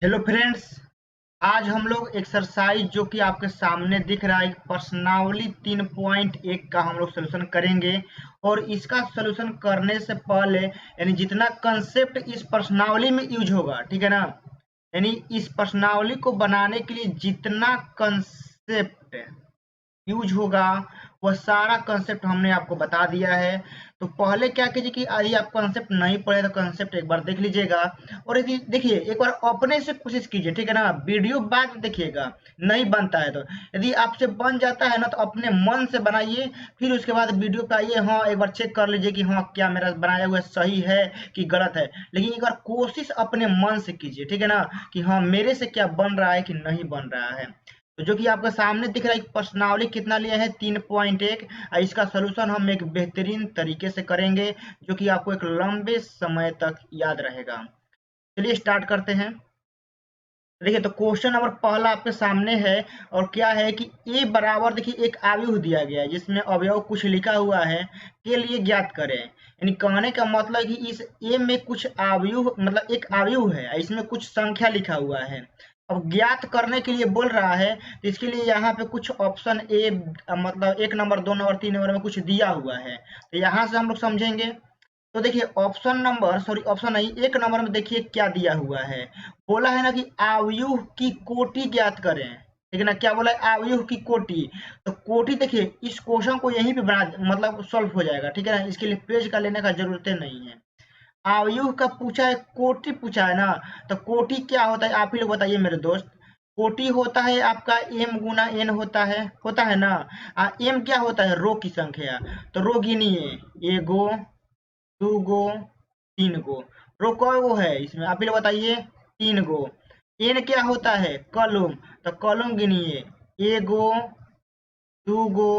Hello friends. आज हम लोग एक्सरसाइज जो कि आपके सामने दिख रहा है प्रश्नावली 3.1 का हम लोग सोल्यूशन करेंगे। और इसका सोल्यूशन करने से पहले यानी जितना कंसेप्ट इस प्रश्नावली में यूज होगा, ठीक है ना, यानी इस प्रश्नावली को बनाने के लिए जितना कंसेप्ट यूज होगा वह सारा कंसेप्ट हमने आपको बता दिया है। तो पहले क्या कीजिए कि यदि आप कंसेप्ट नहीं पढ़े तो कंसेप्ट एक बार देख लीजिएगा। और यदि देखिए एक बार अपने से कोशिश कीजिए, ठीक है ना, वीडियो बाद में देखिएगा। नहीं बनता है तो यदि आपसे बन जाता है ना तो अपने मन से बनाइए, फिर उसके बाद वीडियो पे आइए, हाँ एक बार चेक कर लीजिए कि हाँ क्या मेरा बनाया हुआ सही है कि गलत है। लेकिन एक बार कोशिश अपने मन से कीजिए, ठीक है ना, कि हाँ मेरे से क्या बन रहा है कि नहीं बन रहा है। तो जो कि आपके सामने दिख रहा है प्रश्नावली कितना लिया है 3.1। इसका सलूशन हम एक बेहतरीन तरीके से करेंगे जो कि आपको एक लंबे समय तक याद रहेगा। चलिए स्टार्ट करते हैं। देखिए तो क्वेश्चन नंबर पहला आपके सामने है। और क्या है कि ए बराबर, देखिए एक आव्यूह दिया गया है जिसमें अवयव कुछ लिखा हुआ है, के लिए ज्ञात करें। यानी कहने का मतलब कि इस ए में कुछ आव्यूह मतलब एक आव्यूह है, इसमें कुछ संख्या लिखा हुआ है। अब ज्ञात करने के लिए बोल रहा है तो इसके लिए यहाँ पे कुछ ऑप्शन ए मतलब 1 नंबर 2 नंबर 3 नंबर में कुछ दिया हुआ है। तो यहाँ से हम लोग समझेंगे। तो देखिए ऑप्शन नहीं, 1 नंबर में देखिए क्या दिया हुआ है। बोला है ना कि आव्यूह की कोटि ज्ञात करें, ठीक है ना। क्या बोला है? आव्यूह की कोटि। तो कोटि देखिए इस क्वेश्चन को यहीं पे बना मतलब सॉल्व हो जाएगा, ठीक है ना। इसके लिए पेज का लेने का जरूरत नहीं है। आव्यूह का पूछा है, कोटि पूछा है ना। तो कोटि क्या होता है आप ही लोग बताइए मेरे दोस्त। कोटि होता है आपका m गुना n होता है ना। m क्या होता है? रो की संख्या। तो रो गिनिए, एगो, दूगो, तीन गो। रो कय गो है इसमें आप ही लोग बताइए? 3 गो। एन क्या होता है? कॉलम। तो कॉलम गिनिए, एगो, दूगो,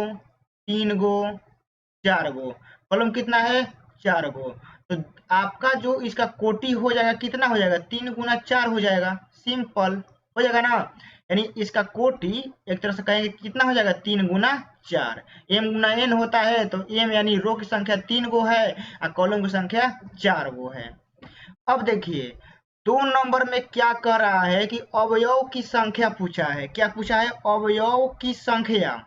3 गो, 4 गो। कॉलम कितना है? 4 गो। तो आपका जो इसका कोटि हो जाएगा कितना हो जाएगा? 3 गुना 4 हो जाएगा। सिंपल हो जाएगा ना। यानी इसका कोटि एक तरह से कहेंगे कितना हो जाएगा? 3 गुना 4। एम गुना एन होता है तो एम यानी रो की संख्या 3 गो है और कॉलम की संख्या 4 गो है। अब देखिए 2 नंबर में क्या कह रहा है कि अवयव की संख्या पूछा है। क्या पूछा है? अवयव की संख्या।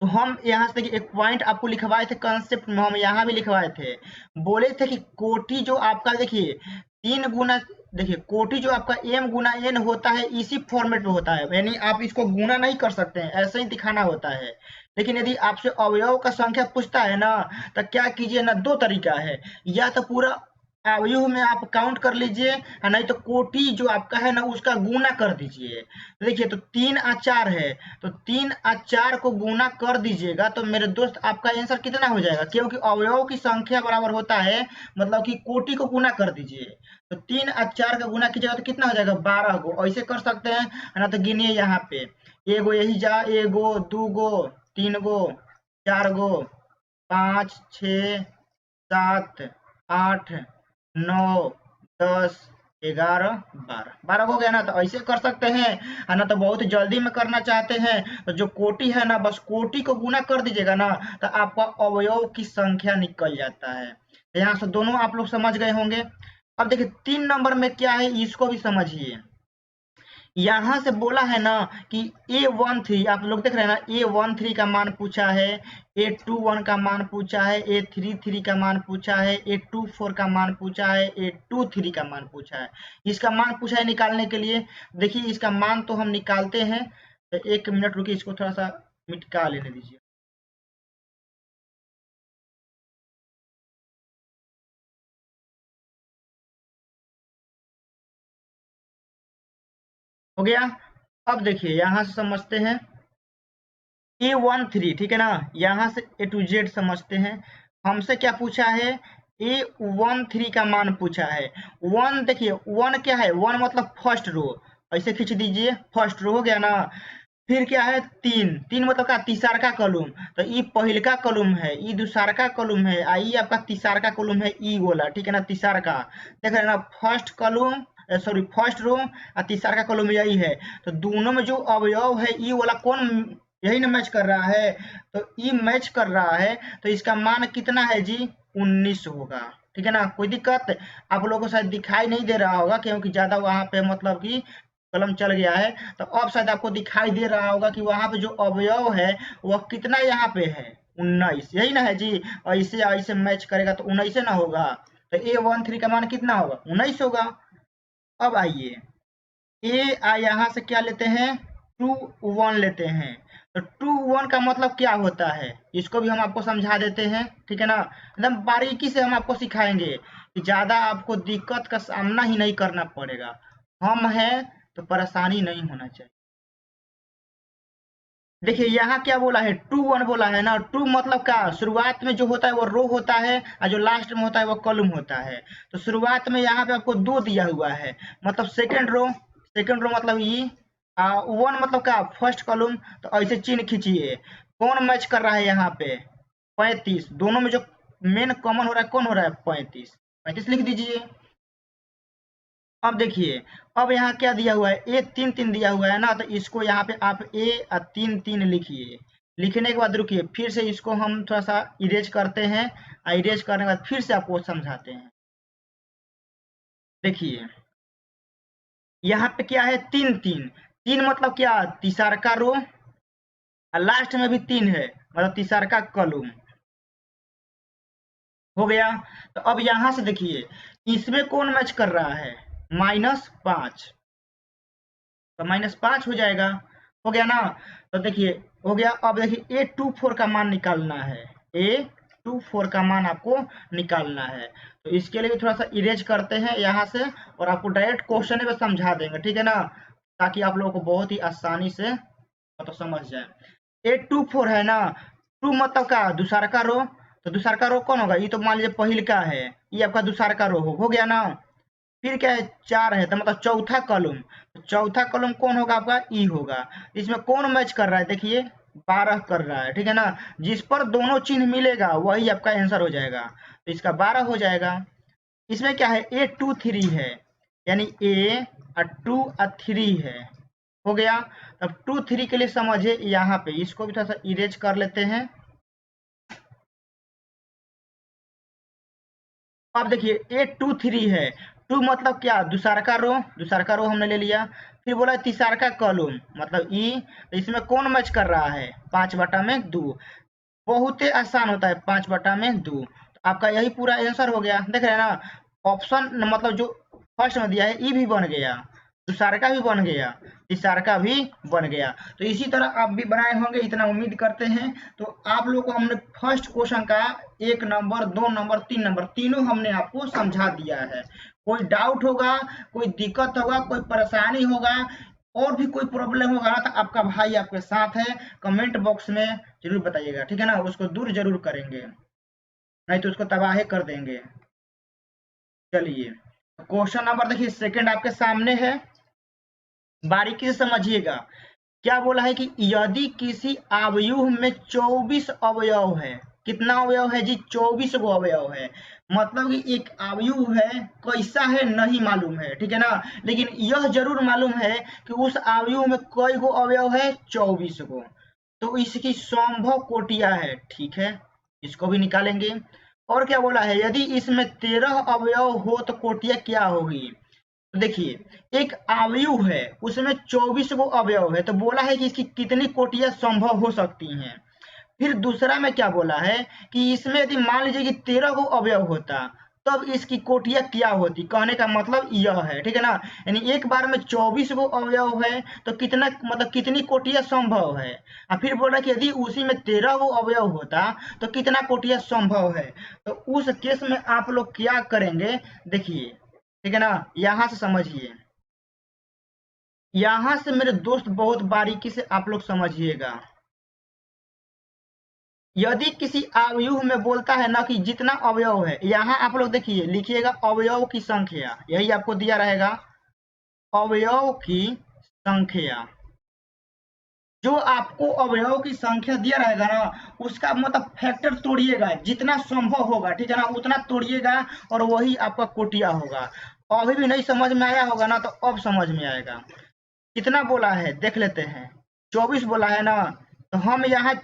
तो हम यहाँ से देखिए एक पॉइंट आपको लिखवाए थे कंसेप्ट में, हम यहाँ भी लिखवाए थे। बोले थे कि कोटि जो आपका देखिए 3 गुना, देखिए कोटि जो आपका m गुना n होता है इसी फॉर्मेट में होता है, यानी आप इसको गुना नहीं कर सकते हैं, ऐसे ही दिखाना होता है। लेकिन यदि आपसे अवयव का संख्या पूछता है ना तो क्या कीजिए ना, 2 तरीका है। या तो पूरा अवयव में आप काउंट कर लीजिए, नहीं तो कोटि जो आपका है ना उसका गुना कर दीजिए। देखिए तो 3 और 4 है, तो 3 और 4 को गुना कर दीजिएगा तो मेरे दोस्त आपका आंसर कितना हो जाएगा? क्योंकि अवयव की संख्या बराबर होता है मतलब कि कोटि को गुना कर दीजिए। तो 3 और 4 का गुना कीजिएगा तो कितना हो जाएगा? 12 गो। ऐसे कर सकते हैं ना। तो गिनिए यहाँ पे, एगो यही जा, एगो, दूगो, 3 गो, 4 गो, 5, 6, 7, 8, 9, 10, 11, 12। 12 हो गया ना। तो ऐसे कर सकते हैं, है ना। तो बहुत जल्दी में करना चाहते हैं तो जो कोटि है ना बस कोटि को गुना कर दीजिएगा ना तो आपका अवयव की संख्या निकल जाता है। तो यहाँ से दोनों आप लोग समझ गए होंगे। अब देखिए 3 नंबर में क्या है इसको भी समझिए। यहाँ से बोला है ना कि A13 आप लोग देख रहे हैं ना, A13 का मान पूछा है, A21 का मान पूछा है, A33 का मान पूछा है, A24 का मान पूछा है, A23 का मान पूछा है। इसका मान पूछा है निकालने के लिए। देखिए इसका मान तो हम निकालते हैं। तो 1 मिनट रुकिए, इसको थोड़ा सा मिटका लेने दीजिए। हो गया। अब देखिए यहाँ से समझते हैं। A13, ठीक है ना। यहाँ से A to Z समझते हैं। हमसे क्या पूछा है? A13 का मान पूछा है। 1 देखिए 1 क्या है? 1 मतलब फर्स्ट रो। ऐसे खींच दीजिए, फर्स्ट रो हो गया ना। फिर क्या है? 3, 3 मतलब का तीसरका कॉलम। तो ई पहिलका कॉलम है, ई दूसरका कॉलम है, ई आपका तीसरका कॉलम है, ई वाला, ठीक है ना, तीसरका। देख रहे हैं ना, first column sorry first row और तीसरका कॉलम यही है। तो दोनों में जो अवयव है ई वाला कौन, यही ना मैच कर रहा है। तो ई मैच कर रहा है तो इसका मान कितना है जी? 19 होगा। ठीक है ना, कोई दिक्कत? आप लोगों को शायद दिखाई नहीं दे रहा होगा क्योंकि ज्यादा वहां पे मतलब कि कलम चल गया है, तो अब शायद आपको दिखाई दे रहा होगा कि वहां पे जो अवयव है वह कितना यहाँ पे है, 19, यही ना है जी। और इसे ऐसे मैच करेगा तो 19 ना होगा, तो A13 का मान कितना होगा, 19 होगा। अब आइए यहाँ से क्या लेते हैं, 2 1 लेते हैं। तो 2 1 का मतलब क्या होता है, इसको भी हम आपको समझा देते हैं। ठीक है ना, एकदम बारीकी से हम आपको सिखाएंगे कि ज्यादा आपको दिक्कत का सामना ही नहीं करना पड़ेगा। हम हैं तो परेशानी नहीं होना चाहिए। देखिए यहाँ क्या बोला है, 2 1 बोला है ना। टू मतलब क्या, शुरुआत में जो होता है वो रो होता है और जो लास्ट में होता है वो कॉलम होता है। तो शुरुआत में यहाँ पे आपको 2 दिया हुआ है, मतलब सेकेंड रो मतलब ई। 1 मतलब क्या, फर्स्ट कॉलम। तो ऐसे चिन्ह खींचिए, कौन मैच कर रहा है यहाँ पे, 35। दोनों में जो मेन कॉमन हो रहा है कौन हो रहा है, 35। 35 लिख दीजिए। अब देखिए, अब यहाँ क्या दिया हुआ है, A 3 3 दिया हुआ है ना, तो इसको यहाँ पे आप A 3 3 लिखिए। लिखने के बाद रुकिए, फिर से इसको हम थोड़ा सा इरेज करते हैं, इरेज करने के बाद फिर से आपको समझाते हैं। देखिए यहाँ पे क्या है, 3 3। 3 मतलब क्या, तीसरा रो, और लास्ट में भी 3 है, मतलब तीसरा कॉलम हो गया। तो अब यहाँ से देखिए, इसमें कौन मैच कर रहा है, -5, तो -5 हो जाएगा। हो गया ना, तो देखिए हो गया। अब देखिए A 24 का मान निकालना है, A 24 का मान आपको निकालना है। तो इसके लिए थोड़ा सा इरेज करते हैं यहाँ से, और आपको डायरेक्ट क्वेश्चन में समझा देंगे। ठीक है ना, ताकि आप लोगों को बहुत ही आसानी से मतलब समझ जाए। A 24 है ना, 2 मतलब का दूसरा का रो, तो दूसरा का रो कौन होगा, ये तो मान लीजिए पहिल का है, ये आपका दूसरा का रो हो गया ना। फिर क्या है, 4 है, तो मतलब चौथा कॉलम। तो चौथा कॉलम कौन होगा आपका, ई होगा। इसमें कौन मैच कर रहा है, देखिए 12 कर रहा है। ठीक है ना, जिस पर दोनों चिन्ह मिलेगा वही आपका आंसर हो जाएगा, तो इसका 12 हो जाएगा। इसमें क्या है, A 2 3 है, यानी A 2 3 है। हो गया। अब 2 3 के लिए समझिए, यहाँ पे इसको भी थोड़ा सा इरेज कर लेते हैं। अब देखिए A 2 3 है, 2 मतलब क्या, दूसरा का रो हमने ले लिया। फिर बोला तीसरा का कॉलम मतलब ई, तो इसमें कौन मैच कर रहा है, 5/2। बहुत ही आसान होता है, 5/2। तो आपका यही पूरा आंसर हो गया, देख रहे हैं ना। ऑप्शन मतलब जो फर्स्ट में दिया है ई भी बन गया, दूसरा का भी बन गया, तीसरा का भी बन गया। तो इसी तरह आप भी बनाए होंगे, इतना उम्मीद करते हैं। तो आप लोग को हमने फर्स्ट क्वेश्चन का 1 नंबर, 2 नंबर, 3 नंबर तीनों हमने आपको समझा दिया है। कोई डाउट होगा, कोई दिक्कत होगा, कोई परेशानी होगा, और भी कोई प्रॉब्लम होगा ना, तो आपका भाई आपके साथ है, कमेंट बॉक्स में जरूर बताइएगा। ठीक है ना, उसको दूर जरूर करेंगे, नहीं तो उसको तबाह कर देंगे। चलिए, क्वेश्चन नंबर देखिए सेकंड आपके सामने है, बारीकी से समझिएगा। क्या बोला है कि यदि किसी अवयव में 24 अवयव है, कितना अवयव है जी, 24 गो अवयव है। मतलब कि एक अवयव है, कैसा है नहीं मालूम है, ठीक है ना, लेकिन यह जरूर मालूम है कि उस अवयव में कई गो अवयव है, 24 गो। तो इसकी संभव कोटियां है, ठीक है, इसको भी निकालेंगे। और क्या बोला है, यदि इसमें 13 अवयव हो तो कोटियां क्या होगी। देखिए एक अवयव है, उसमें 24 गो अवयव है, तो बोला है कि इसकी कितनी कोटियां संभव हो सकती हैं। फिर दूसरा में क्या बोला है कि इसमें यदि मान लीजिए कि 13 गो अवयव होता, तब इसकी कोटियां क्या होती। कहने का मतलब यह है, ठीक है ना, यानी एक बार में 24 गो अवयव है तो कितना मतलब कितनी कोटियां संभव है। और फिर बोला कि यदि उसी में 13 गो अवयव होता तो कितना कोटियां संभव है। तो उस केस में आप लोग क्या करेंगे, देखिए, ठीक है ना, यहां से समझिए, यहां से मेरे दोस्त बहुत बारीकी से आप लोग समझिएगा। यदि किसी अवयव में बोलता है ना कि जितना अवयव है, यहाँ आप लोग देखिए लिखिएगा अवयव की संख्या, यही आपको दिया रहेगा, अवयव की संख्या। जो आपको अवयव की संख्या दिया रहेगा ना, उसका मतलब फैक्टर तोड़िएगा, जितना संभव होगा, ठीक है ना, उतना तोड़िएगा, और वही आपका कोटिया होगा। अभी भी नहीं समझ में आया होगा ना, तो अब समझ में आएगा। कितना बोला है देख लेते हैं, 24 बोला है ना, तो हम यहाँ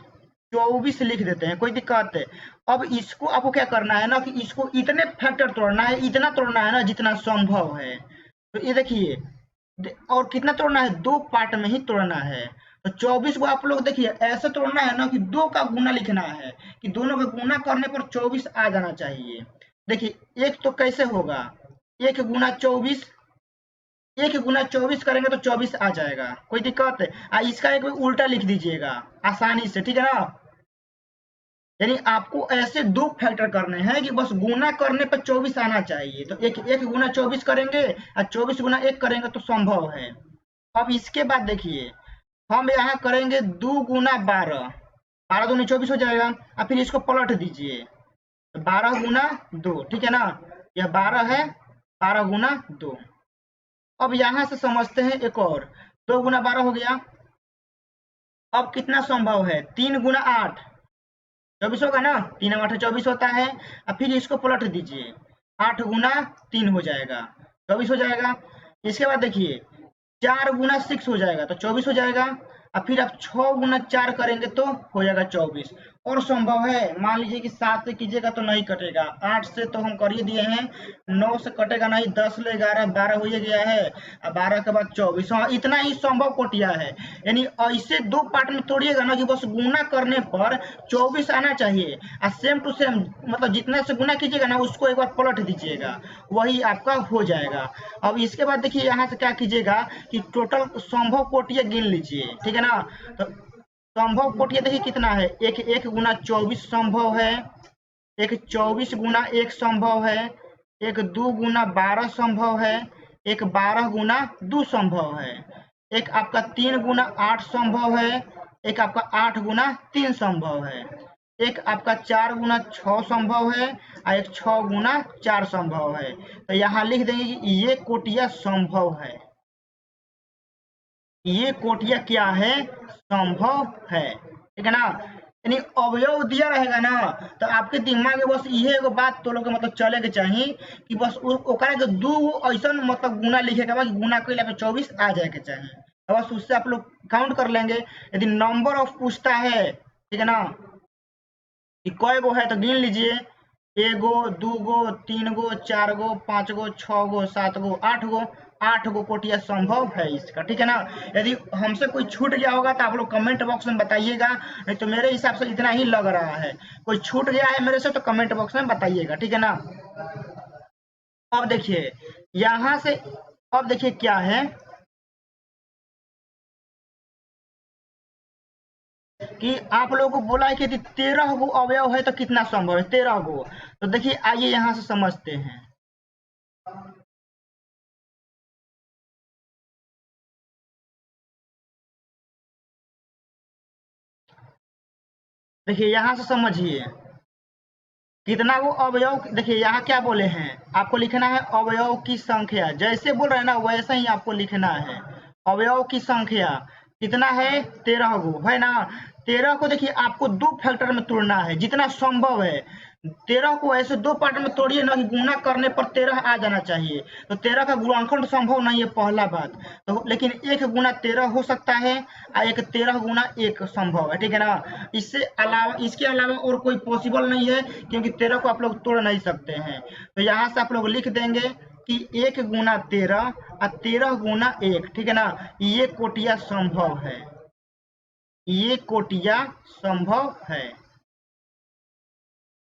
24 लिख देते हैं, कोई दिक्कत है। अब इसको आपको क्या करना है ना कि इसको इतने फैक्टर तोड़ना है, इतना तोड़ना है ना जितना संभव है। तो ये देखिए, और कितना तोड़ना है, 2 पार्ट में ही तोड़ना है। तो 24 को आप लोग देखिए ऐसे तोड़ना है ना कि 2 का गुना लिखना है, कि दोनों का गुना करने पर 24 आ जाना चाहिए। देखिए एक तो कैसे होगा, 1 गुना 24, 1 गुना 24 करेंगे तो 24 आ जाएगा, कोई दिक्कत है। इसका एक उल्टा लिख दीजिएगा आसानी से, ठीक है ना। यानी आपको ऐसे 2 फैक्टर करने हैं कि बस गुना करने पर 24 आना चाहिए। तो 1 गुना 24 करेंगे और 24 गुना 1 करेंगे तो संभव है। अब इसके बाद देखिए हम यहाँ करेंगे 2 गुना 12, 12 दूनी 24 हो जाएगा। और फिर इसको पलट दीजिए, 12 गुना 2, ठीक है ना। यह 12 है, 12 गुना 2। अब यहाँ से समझते हैं एक और, 2 गुना 12 हो गया। अब कितना संभव है, 3 गुना 8, 24 होगा ना, 3 8 24 होता है। अब फिर इसको पलट दीजिए, 8 गुना 3 हो जाएगा, 24 हो जाएगा। इसके बाद देखिए 4 गुना 6 हो जाएगा तो 24 हो जाएगा। और फिर आप 6 गुना 4 करेंगे तो हो जाएगा 24। और संभव है, मान लीजिए कि 7 से कीजिएगा तो नहीं कटेगा, 8 से तो हम कर ही दिए हैं, 9 से कटेगा नहीं, 10 ले 11, 12 हो ही गया है, और 12 के बाद 24। हाँ, इतना ही संभव कोटिया है। यानी ऐसे 2 पार्ट में तोड़िएगा ना कि बस गुना करने पर 24 आना चाहिए, और सेम टू सेम मतलब जितना से गुना कीजिएगा ना उसको एक बार पलट दीजिएगा, वही आपका हो जाएगा। अब इसके बाद देखिए यहाँ से क्या कीजिएगा कि टोटल संभव कोटिया गिन लीजिए, ठीक है ना। तो संभव कोटिया देखिए कितना है, एक 1 गुना 24 संभव है, एक 24 गुना 1 संभव है, एक 2 गुना 12 संभव है, एक 12 गुना 2 संभव है, एक आपका 3 गुना 8 संभव है, एक आपका 8 गुना 3 संभव है, एक आपका 4 गुना 6 संभव है, और एक 6 गुना 4 संभव है। तो यहाँ लिख देंगे कि ये कोटिया संभव है, ये कोटिया क्या है, संभव है, ठीक है ना। यानी अवयव दिया रहेगा ना तो आपके दिमाग में बस इहे एगो बात तो लोग मतलब चले के चाहिए कि बस ओकरा के 2 ऐसा मतलब गुना लिखे के बाद गुना कैला पे 24 आ जाए के चाहिए। तो बस उससे आप लोग काउंट कर लेंगे। यदि नंबर ऑफ पूछता है, ठीक है ना, कि कय गो है तो गिन लीजिए, 1 गो 2 गो 3 गो 4 गो 5 गो 6 गो 7 गो 8 गो, 8 गो कोटिया संभव है इसका, ठीक है ना। यदि हमसे कोई छूट गया होगा तो आप लोग कमेंट बॉक्स में बताइएगा, नहीं तो मेरे हिसाब से इतना ही लग रहा है। कोई छूट गया है मेरे से तो कमेंट बॉक्स में बताइएगा, ठीक है ना। अब देखिए यहाँ से, अब देखिए क्या है कि आप लोगों को बोला है कि यदि 13 गो अवयव है तो कितना संभव है, 13 गो। तो देखिए आइए यहाँ से समझते हैं। देखिए यहाँ से समझिए कितना वो अवयव, देखिए यहाँ क्या बोले हैं, आपको लिखना है अवयव की संख्या, जैसे बोल रहे हैं ना वैसे ही आपको लिखना है। अवयव की संख्या कितना है, 13 गो है ना। 13 को देखिए आपको 2 फैक्टर में तोड़ना है जितना संभव है। 13 को ऐसे 2 पार्ट में तोड़िए ना कि गुना करने पर 13 आ जाना चाहिए। तो 13 का गुणनखंड संभव नहीं है, पहला बात। तो लेकिन 1 गुना 13 हो सकता है और एक 13 गुना 1 संभव है, ठीक है ना। इससे अलावा, इसके अलावा और कोई पॉसिबल नहीं है, क्योंकि 13 को आप लोग तोड़ नहीं सकते हैं। तो यहाँ से आप लोग लिख देंगे कि 1 गुना 13 और 13 गुना 1, ठीक है ना। ये कोटिया संभव है, ये कोटिया संभव है,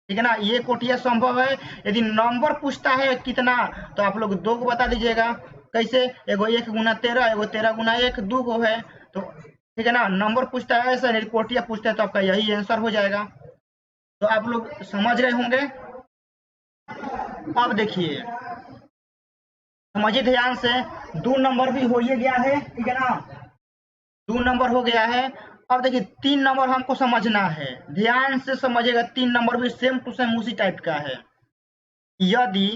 ठीक है ना। ये कोटिया संभव है। यदि नंबर पूछता है कितना तो आप लोग 2 को बता दीजिएगा। कैसे, एगो 1 गुना 13, एगो 13 गुना 1, 2 गो है। तो ठीक है ना, नंबर पूछता है ऐसा, यदि कोटिया पूछता है तो आपका यही आंसर हो जाएगा। तो आप लोग समझ रहे होंगे। अब देखिए समझिए ध्यान से, 2 नंबर भी हो ही गया है, ठीक है ना, 2 नंबर हो गया है। अब देखिए 3 नंबर हमको समझना है, ध्यान से समझिएगा। 3 नंबर भी सेम टू सेम उसी टाइप का है। यदि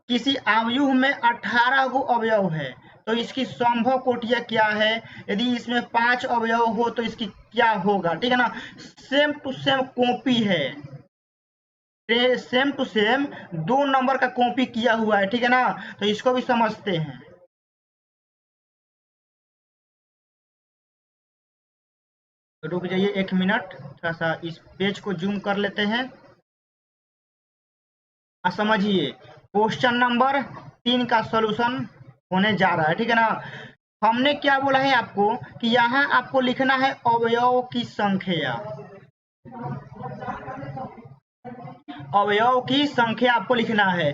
किसी आयु में 18 गो अवयव है तो इसकी संभव कोटिया क्या है। यदि इसमें 5 अवयव हो तो इसकी क्या होगा, ठीक है ना। सेम टू सेम कॉपी है, सेम टू सेम 2 नंबर का कॉपी किया हुआ है, ठीक है ना। तो इसको भी समझते हैं। रुक जाइए 1 मिनट, थोड़ा सा इस पेज को जूम कर लेते हैं। समझिए क्वेश्चन नंबर 3 का सॉल्यूशन होने जा रहा है, ठीक है ना। हमने क्या बोला है आपको कि यहाँ आपको लिखना है अवयव की संख्या, अवयव की संख्या आपको लिखना है।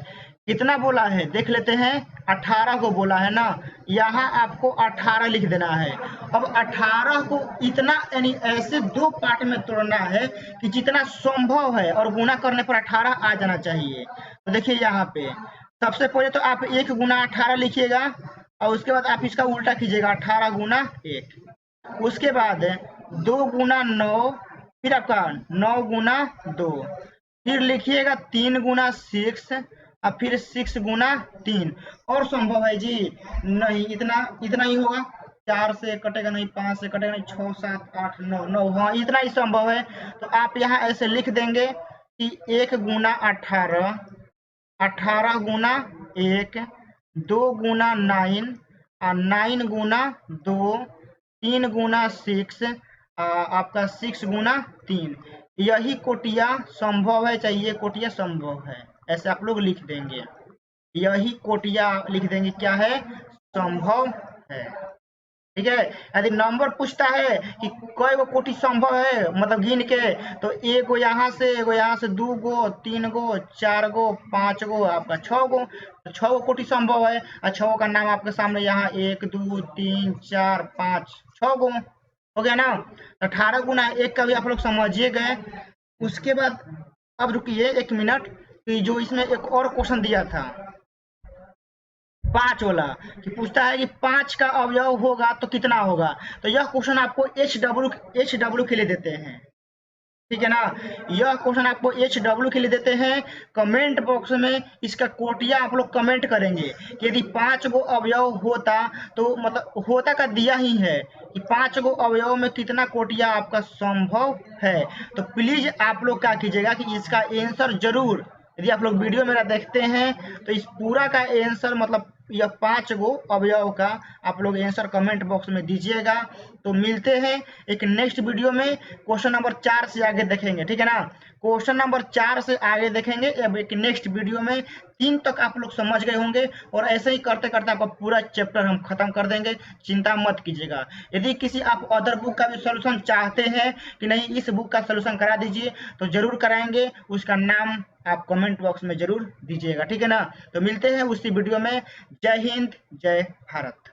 कितना बोला है देख लेते हैं, 18 को बोला है ना, यहाँ आपको 18 लिख देना है। अब 18 को इतना यानी ऐसे दो पार्ट में तोड़ना है कि जितना संभव है और गुना करने पर 18 आ जाना चाहिए। तो देखिए यहाँ पे सबसे पहले तो आप 1 गुना 18 लिखिएगा और उसके बाद आप इसका उल्टा कीजिएगा, 18 गुना 1। उसके बाद 2 गुना 9, फिर आपका 9 गुना 2, फिर लिखिएगा 3 गुना 6 और फिर 6 गुना 3। और संभव है जी? नहीं, इतना इतना ही होगा। 4 से कटेगा नहीं, 5 से कटेगा नहीं, 6 7 8 9 9, हाँ इतना ही संभव है। तो आप यहाँ ऐसे लिख देंगे कि 1 गुना 18, 18 गुना 1, 2 गुना 9 और 9 गुना 2, 3 गुना 6 आपका 6 गुना 3। यही कोटिया संभव है, चाहिए कोटिया संभव है, ऐसे आप लोग लिख देंगे। यही कोटिया लिख देंगे, क्या है? संभव है, ठीक है। यदि नंबर पूछता है कि कई गो कोटि संभव है मतलब गिन के, तो एगो यहाँ से, एगो यहाँ से, 2 गो, 3 गो, 4 गो, 5 गो, आपका 6 गो, तो 6 गो कोटि संभव है। और 6 का नाम आपके सामने यहाँ 1 2 3 4 5 6 गो हो गया ना। 18 गुना 1 का भी आप लोग समझिए गए। उसके बाद अब रुकिए 1 मिनट, कि जो इसमें एक और क्वेश्चन दिया था 5 वाला, कि पूछता है कि 5 का अवयव होगा तो कितना होगा। तो यह क्वेश्चन आपको HW के लिए देते हैं, ठीक है ना। यह क्वेश्चन आपको HW के लिए देते हैं। कमेंट बॉक्स में इसका कोटिया आप लोग कमेंट करेंगे कि यदि 5 गो अवयव होता, तो मतलब होता का दिया ही है कि 5 गो अवयव में कितना कोटिया आपका संभव है। तो प्लीज आप लोग क्या कीजिएगा कि इसका आंसर जरूर, यदि आप लोग वीडियो मेरा देखते हैं तो इस पूरा का आंसर मतलब यह 5 गो अवयव का आप लोग आंसर कमेंट बॉक्स में दीजिएगा। तो मिलते हैं एक नेक्स्ट वीडियो में, क्वेश्चन नंबर 4 से आगे देखेंगे, ठीक है ना। क्वेश्चन नंबर 4 से आगे देखेंगे अब एक नेक्स्ट वीडियो में। 3 तक आप लोग समझ गए होंगे और ऐसे ही करते करते आपका पूरा चैप्टर हम खत्म कर देंगे, चिंता मत कीजिएगा। यदि किसी आप अदर बुक का भी सोल्यूशन चाहते हैं कि नहीं इस बुक का सोल्यूशन करा दीजिए, तो जरूर कराएंगे, उसका नाम आप कमेंट बॉक्स में जरूर दीजिएगा, ठीक है ना। तो मिलते हैं उसी वीडियो में। जय हिंद, जय भारत।